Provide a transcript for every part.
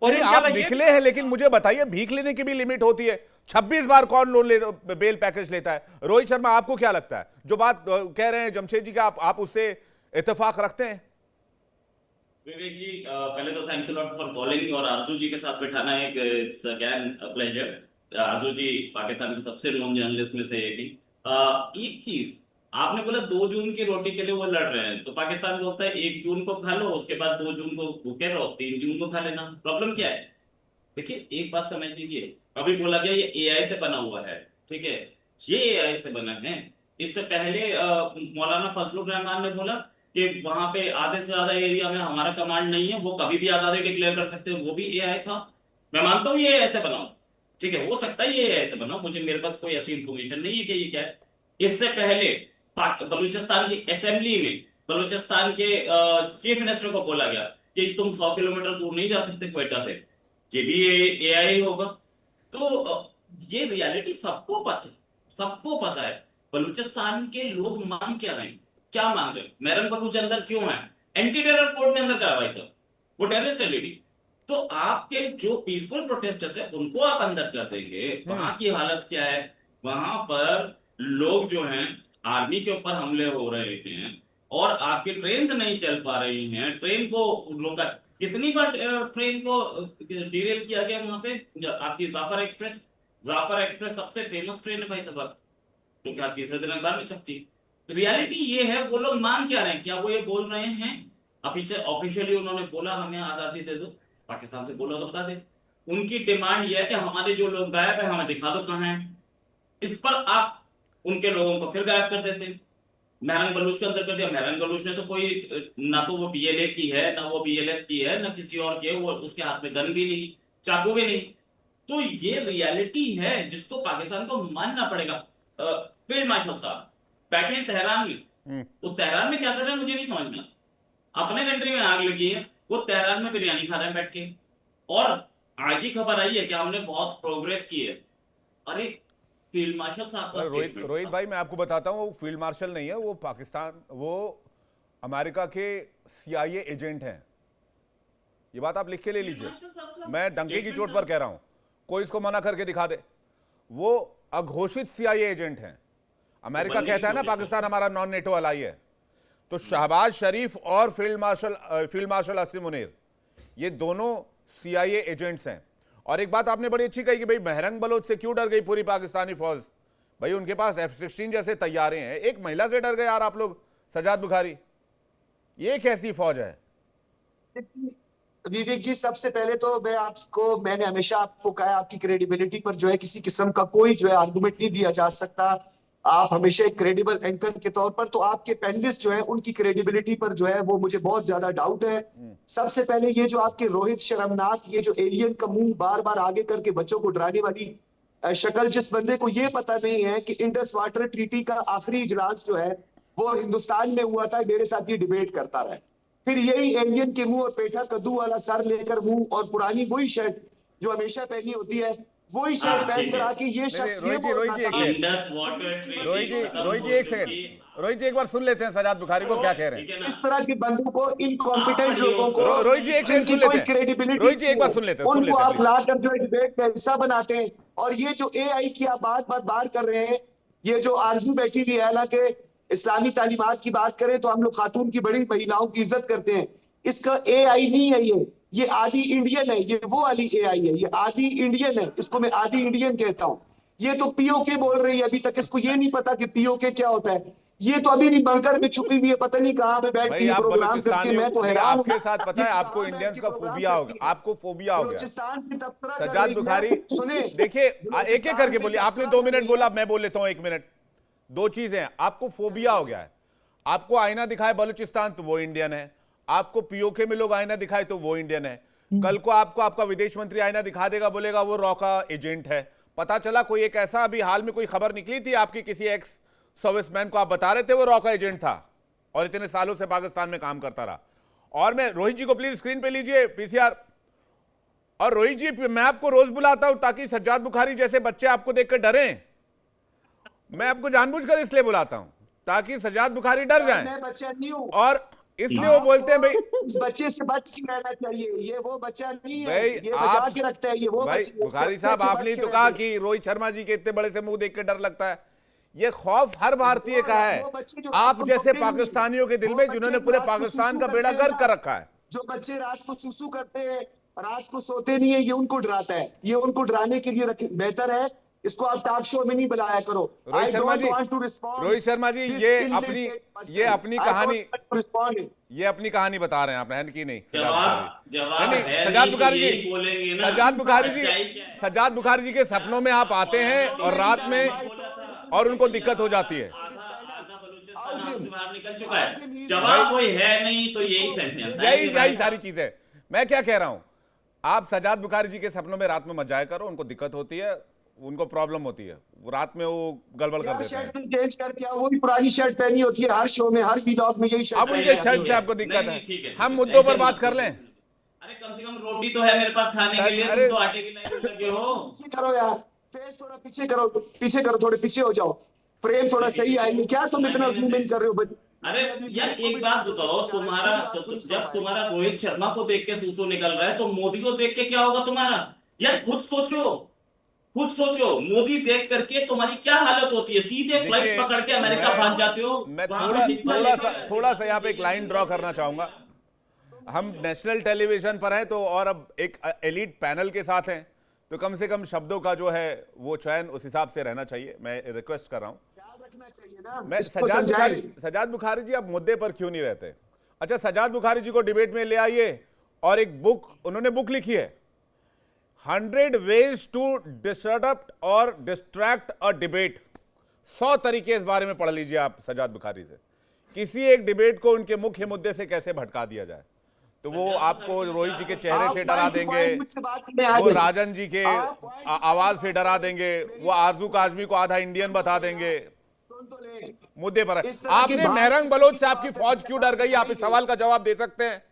और नहीं, इनके आप अलावा निकले हैं, लेकिन मुझे बताइए भीख लेने की भी लिमिट होती है। 26 बार कौन लोन ले बेल पैकेज लेता है? रोहित शर्मा, आपको क्या लगता है जो बात कह रहे हैं जमशेद जी का, आप उससे इत्तेफाक रखते हैं? विवेक जी, पहले तो thanks a lot for calling, और आरजू जी के साथ बैठाना एक इट्स अगेन प्लेजर। आरजू जी पाकिस्तान के सबसे नॉन जर्नलिस्ट में से एक ही। एक चीज आपने बोला 2 जून की रोटी के लिए वो लड़ रहे हैं, तो पाकिस्तान बोलता है 1 जून को खा लो, उसके बाद 2 जून को भूखे रहो, 3 जून को खा लेना। प्रॉब्लम क्या है? देखिए, एक बात समझ लीजिए। अभी बोला गया ये एआई से बना हुआ है, ठीक है। ये एआई से बना है। इससे पहले मौलाना फजलुर रहमान ने बोला कि वहां पे आधे से ज्यादा एरिया में हमारा कमांड नहीं है, वो कभी भी आजादी डिक्लेयर कर सकते हैं, वो भी एआई था। मैं मानता हूँ ये एआई से बना हो, ठीक है, हो सकता है ये एआई से बना हो, मुझे मेरे पास कोई ऐसी इंफॉर्मेशन नहीं है कि ये क्या है। इससे पहले बलूचिस्तान की असेंबली में बलूचिस्तान के चीफ मिनिस्टर को बोला गया कि तुम 100 किलोमीटर दूर नहीं जा सकते क्वेटा से, ये भी एआई होगा। तो ये रियलिटी सबको पता है, सबको पता है। बलूचिस्तान के लोग मांग क्या रहे हैं, क्या मांग रहे हैं? महरम बलूच अंदर क्यों है? एंटी टेरर कोड ने अंदर करवाई सर, वो टेररिस्ट एलईडी। तो आपके जो पीसफुल प्रोटेस्टर्स है उनको आप अंदर कर देंगे, वहां की हालत क्या है? वहां पर लोग जो हैं, आर्मी के ऊपर हमले हो रहे हैं, और आपकी ट्रेन से नहीं चल पा रही हैं, ट्रेन को रोका। कितनी बार ट्रेन को डिरेल किया गया वहां पे? आपकी जाफर एक्सप्रेस, जाफर एक्सप्रेस सबसे फेमस ट्रेन है भाई साहब, जो कि हर तीसरे दिन अखबार में छपती है। रियलिटी ये है, वो लोग मान क्या रहे हैं? क्या वो ये बोल रहे हैं ऑफिशियली उन्होंने बोला हमें आजादी दे दो, पाकिस्तान से बोला तो बता दे। उनकी डिमांड ये है कि हमारे जो लोग गायब है हमें दिखा दो कहाँ हैं। इस पर आप उनके लोगों को फिर गायब कर देते हैं। महरंग बलूच के अंदर कर दिया। महरंग बलूच ने तो कोई ना तो वो बीएलए की है, ना वो बीएलएफ की है, ना किसी और की है, वो उसके हाथ में गन भी नहीं, चाकू भी नहीं। तो ये रियलिटी है जिसको पाकिस्तान को मानना पड़ेगा। फील्ड मार्शल साहब बैठे हैं तेहरान में, वो तेहरान में क्या कर रहे हैं मुझे नहीं समझ में आता। अपने कंट्री में आग लगी है, वो तेहरान में बिरयानी खा रहे हैं बैठ के। और आज ही खबर आई है कि हमने बहुत प्रोग्रेस की है। अरे, फील्ड मार्शल साहब का रोहित स्टेटमेंट रोहित था। भाई, मैं आपको बताता हूँ, वो फील्ड मार्शल नहीं है, वो पाकिस्तान, वो अमेरिका के सीआईए एजेंट हैं। ये बात आप लिख के ले फील्ड लीजिए, मार्शल साहब का मैं डंके की स्टेटमेंट चोट था। पर कह रहा हूं, कोई इसको मना करके दिखा दे। वो अघोषित सीआईए एजेंट हैं। अमेरिका बनने की कहता है ना कोशिश पाकिस्तान करते हमारा नॉन नेटो अलाई है, तो शहबाज शरीफ और फील्ड मार्शल असीम मुनीर, ये दोनों सीआईए एजेंट्स हैं। और एक बात आपने बड़ी अच्छी कही कि भाई महरंग बलोच से क्यों डर गई पूरी पाकिस्तानी फौज? भाई उनके पास F-16 जैसे तैयारे हैं, एक महिला से डर गए यार आप लोग, सजाद बुखारी। ये कैसी फौज है? विवेक जी, सबसे पहले तो मैंने हमेशा आपको कहा, आपकी क्रेडिबिलिटी पर जो है किसी किस्म का कोई जो है आर्गुमेंट नहीं दिया जा सकता। आप हमेशा एक क्रेडिबल एंकर के तौर पर, तो आपके पैनलिस्ट जो है उनकी क्रेडिबिलिटी पर जो है वो मुझे बहुत ज्यादा डाउट है। सबसे पहले ये जो आपके रोहित शर्मनाक, ये जो एलियन का मुंह बार बार आगे करके बच्चों को डराने वाली शक्ल, जिस बंदे को ये पता नहीं है कि इंडस वाटर ट्रीटी का आखिरी इजलास जो है वो हिंदुस्तान में हुआ था, मेरे साथ ये डिबेट करता रहा। फिर यही एलियन के मुंह और पेठा कद्दू वाला सर लेकर मुंह और पुरानी वही शर्ट जो हमेशा पहनी होती है, वही शर्ट हाँ, पहन ठीक कर है। आके ये नहीं शख्स नहीं, ये रोहित बोल जी एक रहा था। Second, Indus water Rohit treaty खत्म जी हो एक सेकंड, चुकी। रोहित जी एक बार सुन लेते हैं सजाद बुखारी को क्या कह रहे ठीक हैं। है ना? इस तरह के बंदों को, इनकॉम्पिटेंट आप लोगों को, रोहित जी एक सेकंड जिनकी सुन कोई लेते हैं, क्रेडिबिलिटी रोहित जी एक बार नहीं सुन लेते है, हैं, उनको आप प्लीज। लाकर जो डिबेट का हिस्सा बनाते हैं। और ये जो एआई की आप बात कर रहे हैं, ये जो आरजू बैठी हुई है, हालांकि इस्लामी तालीमात की बात करें तो हम लोग खातून की, बड़ी महिलाओं की इज्जत करते हैं। इसका एआई नहीं है ये आदि इंडियन है। ये वो वाली एआई है, ये आदि इंडियन है, इसको मैं आदि इंडियन कहता हूं। ये तो पीओके बोल रही है, अभी तक इसको ये नहीं पता कि पीओके क्या होता है। ये तो अभी भी बंकर में छुपी हुई है, पता नहीं कहां पे बैठ के भाई ये आप प्रोग्राम करती है। बलूचिस्तानी, मैं तो नहीं हैरान हूं, आपके साथ पता ये है, आपको कहां बैठ इंडियंस के का प्रोग्राम फोबिया हो करती गया, है। आपको फोबिया हो गया। बलूचिस्तान की तबसरा कर सजाद रही है। बुखारी, सुने, देखिए एक एक करके बलूचिस्तान बोलिए, की आपने तबसरा 2 कर मिनट रही बोला, है। अब मैं बोल लेता हूं 1 मिनट। दो चीजें हैं, आपको फोबिया हो गया है। आपको आईना दिखाए बलूचिस्तान तो वो इंडियन है, आपको पीओके में लोग आईना दिखाए तो वो इंडियन है। कल को आपको आपका विदेश मंत्री आईना दिखा देगा, बोलेगा वो रॉ का एजेंट है। पता चला कोई एक ऐसा, अभी हाल में कोई खबर निकली थी आपकी किसी एक्स सर्विसमैन को आप बता रहे थे वो रॉ का एजेंट था और इतने सालों से पाकिस्तान में काम करता रहा। और मैं रोहित जी को प्लीज स्क्रीन पे लीजिए पीसीआर। और रोहित जी, मैं आपको रोज बुलाता हूं ताकि सज्जाद बुखारी जैसे बच्चे आपको देखकर डरें। मैं आपको जानबूझकर इसलिए बुलाता हूं ताकि सज्जाद बुखारी डर जाएं। मैं बच्चा नहीं हूं। और इसलिए वो बोलते हैं भाई इस बच्चे से बच के रहना चाहिए, ये वो बच्चा नहीं है, भाई ये बचा के रखता है, ये वो भाई बच्चे बुखारी सब साहब बच्चे आपने बच तो के कहा रहते हैं। कि रोहित शर्मा जी के इतने बड़े से मुंह देख के डर लगता है। ये खौफ हर भारतीय का है, वो बच्चे जो आप रात को जैसे सोते नहीं, पाकिस्तानियों के दिल वो में बच्चे जिन्होंने जो पूरे रात को पाकिस्तान सुसु का बेड़ा करते हैं गर्क ना, कर रखा है। जो बच्चे रात को सुसु करते हैं, रात को सोते नहीं है, ये उनको डराता है, ये उनको डराने के लिए बेहतर है इसको आप टॉक शो में नहीं बुलाया करो। Rohit I Sharma don't ji, want to respond. Rohit Sharma ji, ये अपनी कहानी ये अपनी कहानी बता रहे हैं आप, रहन की नहीं जवाब नहीं, है सजाद नहीं तो बुखारी यही जी, बोलेंगे ना। सजाद बुखारी जी, सच्चाई क्या है? सजाद बुखारी जी के सपनों में आप आते हैं और रात में और उनको दिक्कत हो जाती है। आधा बलूचिस्तान हाथ से बाहर निकल चुका है, जवाब कोई है नहीं तो यही सेंटेंस है। यही सारी चीजें मैं क्या कह रहा हूं। आप सजाद बुखारी जी के सपनों में रात में मत जाया करो, उनको दिक्कत होती है, उनको प्रॉब्लम होती है, वो रात में वो गड़बड़ कर देते हैं। शर्ट चेंज करके वही पुरानी शर्ट पहनी होती है हर शो में, हर व्लॉग में यही शर्ट। अब उनके शर्ट से आपको दिक्कत है, हम मुद्दों पर बात कर लें। अरे कम से कम रोटी तो है मेरे पास खाने के लिए, तुम तो आटे की लाइन में लगे हो। पीछे करो यार, फेस थोड़ा पीछे करो, थोड़े पीछे हो जाओ, फ्रेम थोड़ा सही आएंगे। क्या तुम इतना जूम इन कर रहे हो? अरे यार एक बात बताओ, तुम्हारा जब तुम्हारा रोहित शर्मा को देख के सूसू निकल रहा है तो मोदी को देख के क्या होगा तुम्हारा? यार खुद सोचो, मोदी देख करके तुम्हारी क्या हालत होती है? सीधे फ्लाइट पकड़ के अमेरिका भाग जाते हो। मैं थोड़ा सा यहाँ पे एक लाइन ड्रॉ करना चाहूंगा। हम नेशनल टेलीविजन पर हैं तो, और अब एक एलीट पैनल के साथ हैं तो कम से कम शब्दों का जो है वो चयन उस हिसाब से रहना चाहिए। मैं रिक्वेस्ट कर रहा हूं। मैं सजाद बुखारी जी, आप मुद्दे पर क्यों नहीं रहते? अच्छा, सजाद बुखारी जी को डिबेट में ले आइए और एक उन्होंने बुक लिखी है 100 ways to disrupt और डिस्ट्रैक्ट अ डिबेट। 100 तरीके इस बारे में पढ़ लीजिए आप सजाद बुखारी से, किसी एक डिबेट को उनके मुख्य मुद्दे से कैसे भटका दिया जाए। तो वो आपको रोहित जी के चेहरे से डरा देंगे, वो राजन जी के आवाज से डरा देंगे, वो आरजू काजमी को आधा इंडियन बता देंगे। मुद्दे पर है। आपने मेहरंग बलोच से आपकी फौज क्यों डर गई? आप इस सवाल का जवाब दे सकते हैं?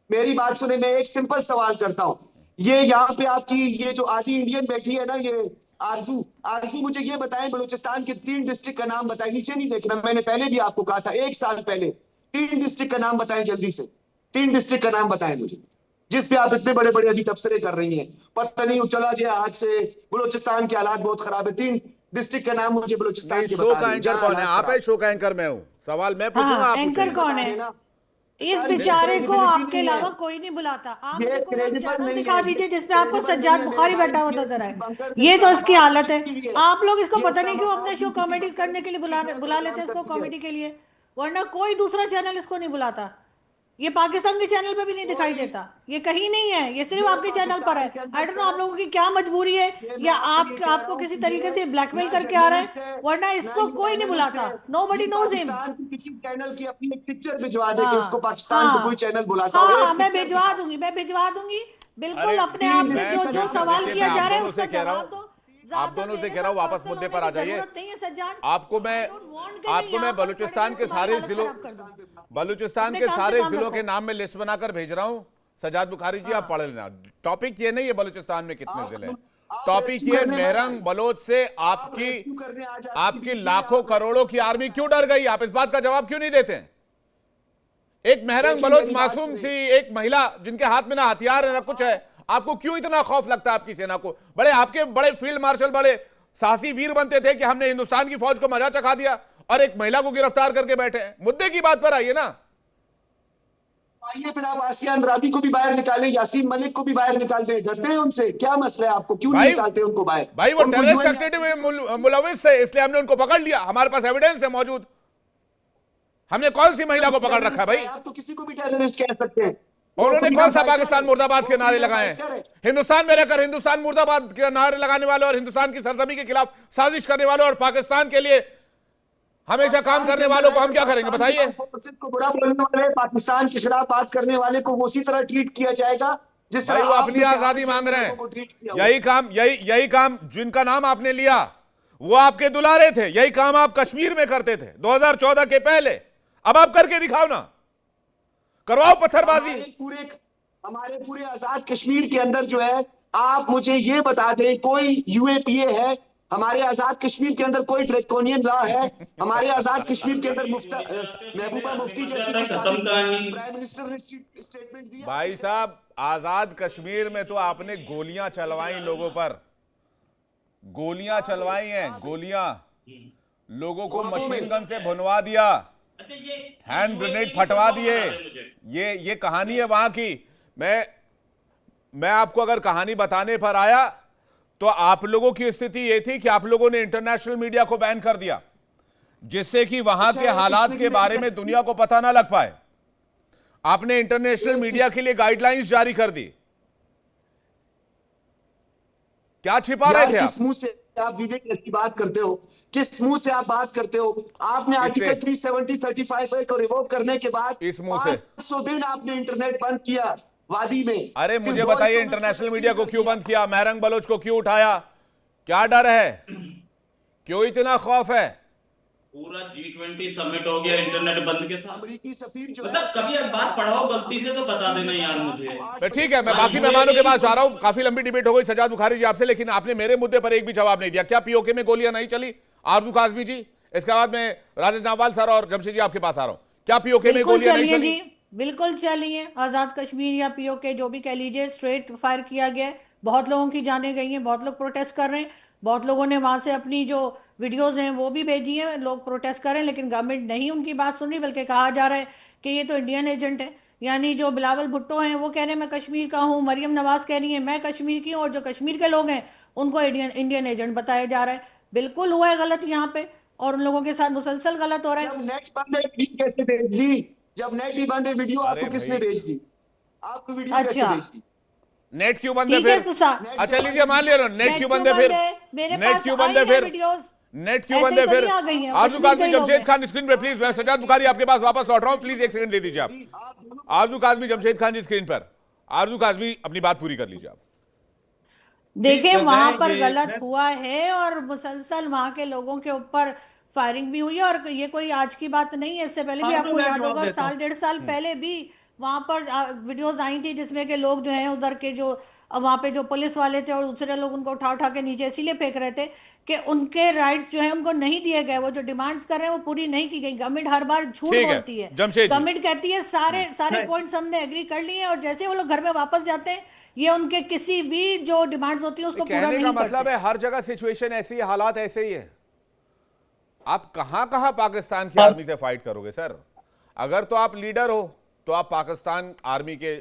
मेरी बात सुने, मैं एक सिंपल सवाल करता हूं। ये यहाँ पे आपकी ये जो आधी इंडियन बैठी है ना, ये आरजू मुझे ये बताएं, बलूचिस्तान के 3 डिस्ट्रिक्ट का नाम बताएं। नीचे नहीं देखना, मैंने पहले भी आपको कहा था 1 साल पहले। 3 डिस्ट्रिक्ट का नाम बताएं जल्दी से, 3 डिस्ट्रिक्ट का नाम बताएं मुझे जिस पे आप इतने बड़े बड़े अभी तबसरे कर रही हैं। पता नहीं चला गया आज से, बलूचिस्तान के हालात बहुत खराब है। 3 डिस्ट्रिक्ट का नाम मुझे बलूचिस्तान के शो का एंकर कौन है? आप है शो का एंकर? मैं हूं। सवाल मैं पूछूंगा, आप एंकर कौन है? इस बेचारे को आपके अलावा कोई नहीं बुलाता। आप मुझे कोई और चैनल दिखा दीजिए जिसपे आपको सज्जाद बुखारी बैठा हुआ नजर आए। ये तो इसकी हालत है। आप लोग इसको पता नहीं क्यों अपने शो कॉमेडी करने के लिए बुला लेते हैं इसको कॉमेडी के लिए, वरना कोई दूसरा चैनल इसको नहीं बुलाता। ये पाकिस्तान के चैनल पे भी नहीं दिखाई देता, ये कहीं नहीं है, ये सिर्फ आपके चैनल पर है। आई डोंट नो आप लोगों की क्या मजबूरी है, या आपको किसी तरीके से ब्लैकमेल करके आ रहे हैं, वरना इसको कोई नहीं बुलाता। Nobody knows him. किसी चैनल की अपनी पिक्चर भिजवा दे कि उसको पाकिस्तान को कोई चैनल बुलाता हो। हाँ, मैं भिजवा दूंगी बिल्कुल। अपने आप में जो सवाल किया जा रहा है उसका जवाब दो। आप दोनों से कह रहा हूं वापस मुद्दे पर आ जाइए। आपको मैं बलूचिस्तान के सारे जिलों के नाम में लिस्ट बनाकर भेज रहा हूं। सजाद बुखारी जी, आप पढ़ लेना। टॉपिक ये नहीं है बलूचिस्तान में कितने जिले हैं, टॉपिक ये मेहरंग बलोच से आपकी लाखों करोड़ों की आर्मी क्यों डर गई? आप इस बात का जवाब क्यों नहीं देते हैं? एक मेहरंग बलोच मासूम सी एक महिला जिनके हाथ में ना हथियार है ना कुछ है, आपको क्यों इतना खौफ लगता है आपकी सेना को? आपके बड़े फील्ड मार्शल बड़े साहसी वीर बनते थे कि हमने हिंदुस्तान की फौज को मजा चखा दिया और एक महिला को गिरफ्तार करके बैठे हैं। मुद्दे की बात पर आइए ना। आइए फिर आप आसिया अंद्राबी को भी बाहर निकालें, यासीन मलिक को भी बाहर निकाल दें। डरते हैं उनसे? क्या मसला है आपको? क्यों नहीं निकालते उनको बाहर? भाई वो टेररिस्ट एक्टिविटी में मुलविस है, इसलिए हमने उनको पकड़ लिया। हमारे पास एविडेंस है मौजूद। हमने कौन सी महिला को पकड़ रखा है भाई? आप तो किसी को भी टेररिस्ट कह सकते हैं। उन्होंने कौन सा पाकिस्तान मुर्दाबाद के नारे लगाए हैं? हिंदुस्तान में रहकर हिंदुस्तान मुर्दाबाद के नारे लगाने वाले और हिंदुस्तान की सरजमी के खिलाफ साजिश करने वाले और पाकिस्तान के लिए हमेशा काम करने वालों को हम क्या करेंगे बताइए? को बुरा बोलने वाले, पाकिस्तान के खिलाफ बात करने वाले को उसी तरह ट्रीट किया जाएगा जिस तरह वो अपनी आजादी मांग रहे हैं। यही काम जिनका नाम आपने लिया वो आपके दुलारे थे। यही काम आप कश्मीर में करते थे 2014 के पहले। अब आप करके दिखाओ ना, करवाओ पत्थरबाजी। हमारे पूरे आजाद कश्मीर के अंदर जो है, आप मुझे ये बता दें कोई यूएपीए है हमारे आजाद कश्मीर के अंदर कोई ड्रैकोनियन लॉ है? हमारे आजाद कश्मीर के अंदर महबूबा मुफ्ती जैसी खत्म कहानी। प्राइम मिनिस्टर ने स्टेटमेंट दिया। भाई साहब, आजाद कश्मीर में तो आपने गोलियां चलवाई लोगों पर, गोलियां चलवाई हैं, गोलियां, लोगों को मशीन गन से भुनवा दिया, अच्छा, ये हैंड ग्रेनेड फटवा दिए। मुझे ये कहानी है वहां की। मैं आपको अगर कहानी बताने पर आया तो आप लोगों की स्थिति ये थी कि आप लोगों ने इंटरनेशनल मीडिया को बैन कर दिया, जिससे कि वहां के हालात के बारे में दुनिया को पता ना लग पाए। आपने इंटरनेशनल मीडिया के लिए गाइडलाइंस जारी कर दी। क्या छिपा रहे थे आप? किस मुंह से आप विवेक ऐसी बात करते हो? किस मुंह से आप बात करते हो? आपने आर्टिकल 370 35 को रिवोक करने के बाद इस मुंह से 500 दिन आपने इंटरनेट बंद किया वादी में। अरे मुझे फिर बताइए, 2 इंटरनेशनल मीडिया को क्यों बंद किया? महरंग बलोच को क्यों उठाया? क्या डर है? क्यों इतना खौफ है? पूरा G20 समिट हो गया इंटरनेट बंद के साथ। अमेरिकी सफीर जो मतलब कभी अखबार पढ़ाओ गलती से तो बता देना यार मुझे। तो ठीक है, मैं बाकी मेहमानों के पास आ रहा हूं। काफी लंबी डिबेट हो गई सजाद बुखारी जी आपसे, लेकिन आपने मेरे मुद्दे पर एक भी जवाब नहीं दिया। क्या पीओके में गोलियां नहीं चली? आरजू काजमी जी, इसके बाद में राजेश नावाल सर और जमशेद जी आपके पास आ रहा हूं। क्या पीओके में बिल्कुल गोलियां नहीं चलिए चली? जी, बिल्कुल चलिए। आजाद कश्मीर या पीओके जो भी कह लीजिए, स्ट्रेट फायर किया गया है। बहुत लोगों की जानें गई हैं, बहुत लोग प्रोटेस्ट कर रहे हैं, बहुत लोगों ने वहां से अपनी जो वीडियोस हैं वो भी भेजी हैं, लोग प्रोटेस्ट कर रहे हैं, लेकिन गवर्नमेंट नहीं उनकी बात सुन रही, बल्कि कहा जा रहा है कि ये तो इंडियन एजेंट है। यानी जो बिलावल भुट्टो हैं वो कह रहे हैं मैं कश्मीर का हूँ, मरियम नवाज कह रही है मैं कश्मीर की हूँ, और जो कश्मीर के लोग हैं उनको इंडियन एजेंट बताया जा रहा है। बिल्कुल हुआ है गलत यहाँ पे, और उन लोगों के साथ मुसलसल गलत हो रहा है। जब नेट बंद है वीडियो कैसे भेज दी? जब नेट ही बंद है वीडियो अरे आपको किसने भाई। भेज दी? आपको वीडियो कैसे अच्छा, भेज दी? नेट क्यों बंद है ठीक है फिर? तो अच्छा लीजिए, मान लिया नेट क्यों बंद है फिर? मेरे नेट पास क्यों बंद आई है है फिर? वीडियोस। नेट क्यों ऐसे बंद है तो फिर? नहीं आ गई हैं, आरजू कश्मीर के काजमी ही लोग जमशेद हैं। खान स्क्रीन पर प्लीज। मैं सजाद बुखारी आपके पास वापस लौट रहा हूं, प्लीज एक सेकंड दे दीजिए आप। आरजू काजमी जमशेद खान जी स्क्रीन पर। आरजू काजमी अपनी बात पूरी कर लीजिए आप। देखें वहां पर ये गलत हुआ है, और मुसलसल वहां के लोगों के ऊपर फायरिंग भी हुई है, और ये कोई आज की बात नहीं है। इससे पहले भी हाँ, तो आपको मैं याद जवाब होगा, देता हूँ। साल 1.5 साल पहले भी वहां पर वीडियोस आई थी, जिसमें के लोग जो हैं उधर के जो वहां पे जो पुलिस वाले थे और दूसरे लोग उनको उठा उठा के नीचे इसीलिए फेंक रहे थे कि उनके राइट्स जो है उनको नहीं दिए गए, वो जो डिमांड्स कर रहे हैं वो पूरी नहीं की गई। गवर्नमेंट हर बार झूठ ठीक है बोलती है। जमशेद जी। गवर्नमेंट कहती है सारे सारे नहीं। पॉइंट्स हमने एग्री कर लिए हैं, और जैसे वो लोग घर में वापस जाते हैं ये उनके किसी भी जो डिमांड्स होती है उसको पूरा कहने नहीं का करते। मतलब है हर जगह सिचुएशन ऐसी है, हालात ऐसे ही है। आप कहां कहां पाकिस्तान की आर्मी से फाइट करोगे सर? अगर तो आप लीडर हो तो आप पाकिस्तान आर्मी के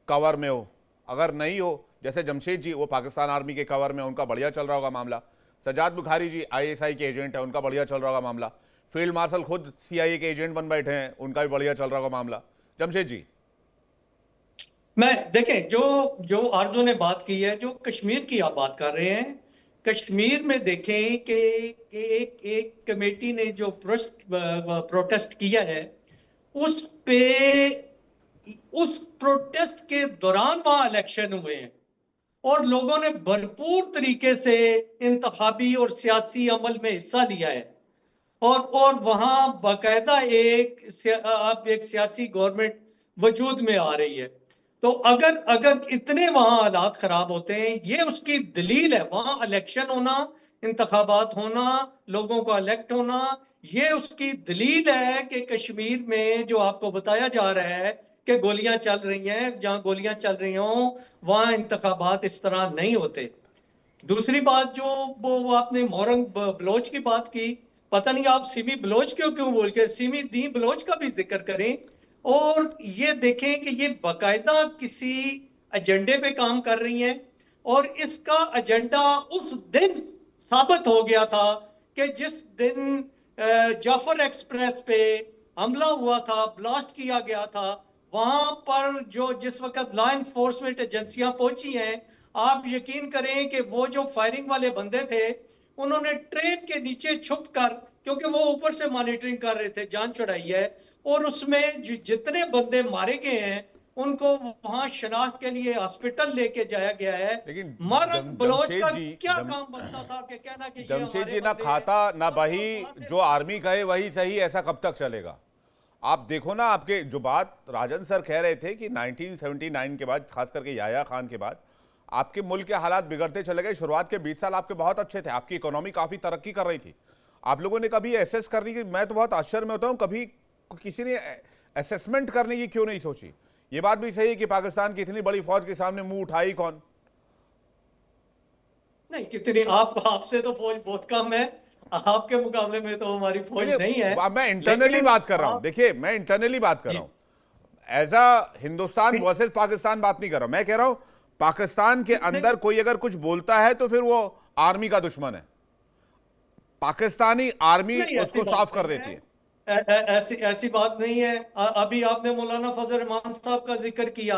कवर में हो, अगर नहीं हो जैसे जमशेद जी वो पाकिस्तान आर्मी के कवर में, उनका बढ़िया चल रहा होगा मामला। सजाद बुखारी जी आईएसआई के एजेंट है, उनका बढ़िया चल रहा होगा मामला। फील्ड मार्शल खुद सीआईए के एजेंट बन बैठे हैं, उनका भी बढ़िया चल रहा होगा मामला। जमशेद जी, मैं देखें जो आरजू ने बात की है, जो कश्मीर की आप बात कर रहे हैं, कश्मीर में देखें कि एक कमेटी ने जो प्रोटेस्ट किया है, उस पे उस प्रोटेस्ट के दौरान वहां इलेक्शन हुए हैं और लोगों ने भरपूर तरीके से इंतखाबी और सियासी अमल में हिस्सा लिया है, और वहां बाकायदा एक सियासी गवर्नमेंट वजूद में आ रही है। तो अगर इतने वहां हालात खराब होते हैं, ये उसकी दलील है। वहां इलेक्शन होना, इंतखाबात होना, लोगों का इलेक्ट होना, ये उसकी दलील है कि कश्मीर में जो आपको बताया जा रहा है कि गोलियां चल रही हैं, जहां गोलियां चल रही हों वहां इंतखाबात इस तरह नहीं होते। दूसरी बात जो वो आपने मोरंग बलोच की बात की, पता नहीं आप सिमी बलोच क्यों बोल के सिमी दी बलोच का भी जिक्र करें, और ये देखें कि ये बाकायदा किसी एजेंडे पे काम कर रही हैं, और इसका एजेंडा उस दिन साबित हो गया था कि जिस दिन जाफर एक्सप्रेस पे हमला हुआ था, ब्लास्ट किया गया था, वहां पर जिस वक्त लॉ एनफोर्समेंट एजेंसियां पहुंची हैं, आप यकीन करें कि वो जो फायरिंग वाले बंदे थे उन्होंने ट्रेन के नीचे छुप कर, क्योंकि वो ऊपर से मॉनिटरिंग कर रहे थे, जान चढ़ाई है, और उसमें जितने बंदे मारे गए हैं उनको वहां शनाख्त के लिए हॉस्पिटल लेके जाया गया है। लेकिन मरद बलोच का जमशेद जी, क्या काम बनता था कि कहना कि ये जमशेद हमारे जी ना बंदे खाता हैं, ना और बही, वहां से जो आर्मी कहे वही सही, ऐसा कब तक चलेगा? आप देखो ना, आपके जो बात राजन सर कह रहे थे कि 1979 के बाद, खास करके याया खान के बाद आपके मुल्क के हालात बिगड़ते चले गए। शुरुआत के 20 साल आपके बहुत अच्छे थे, आपकी इकोनॉमी काफी तरक्की कर रही थी। आप लोगों ने कभी एसेस करने की, मैं तो बहुत आश्चर्य में होता हूं, कभी किसी ने असेसमेंट करने की क्यों नहीं सोची? ये बात भी सही है कि पाकिस्तान की इतनी बड़ी फौज के सामने मुंह उठाई कौन? नहीं, कितनी आपसे तो फौज बहुत कम है, आपके मुकाबले में तो हमारी फौज नहीं है। मैं इंटरनली बात कर रहा हूं। देखिए, मैं इंटरनली बात कर रहा हूं, as a Hindustan versus Pakistan बात नहीं कर रहा हूं। मैं कह रहा हूं पाकिस्तान के अंदर कोई अगर कुछ बोलता है तो फिर वो आर्मी का दुश्मन है, पाकिस्तानी आर्मी उसको साफ कर देती है। ऐसी बात नहीं है। अभी आपने मौलाना फजल रहमान साहब का जिक्र किया,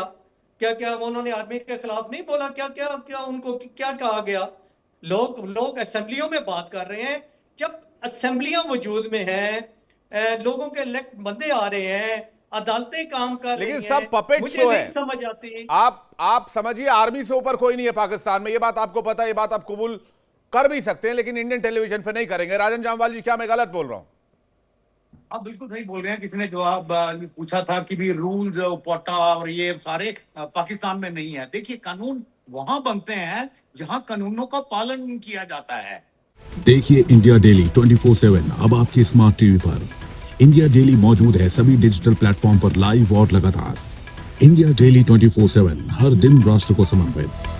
क्या उन्होंने आर्मी के खिलाफ नहीं बोला? क्या उनको क्या कहा गया? लोग असेंबलियों में बात कर रहे हैं। जब असेंबलियां वजूद में हैं, लोगों के इलेक्ट बंदे आ रहे हैं, अदालतें काम कर रही हैं, लेकिन सब पपेट मुझे शो नहीं है। समझ आती। आप समझिए, आर्मी से ऊपर कोई नहीं है पाकिस्तान में। ये बात आपको पता है, ये बात आप कबूल कर भी सकते हैं, लेकिन इंडियन टेलीविजन पे नहीं करेंगे। राजन जामवाल जी, क्या मैं गलत बोल रहा हूं? आप बिल्कुल सही बोल रहे हैं। किसी ने जवाब पूछा था कि भी रूल्स पोटा और ये सारे पाकिस्तान में नहीं है। देखिए, कानून वहां बनते हैं जहां कानूनों का पालन किया जाता है। देखिए इंडिया डेली 24/7 अब आपके स्मार्ट टीवी पर। इंडिया डेली मौजूद है सभी डिजिटल प्लेटफॉर्म पर लाइव और लगातार। इंडिया डेली 24/7 हर दिन राष्ट्र को समर्पित।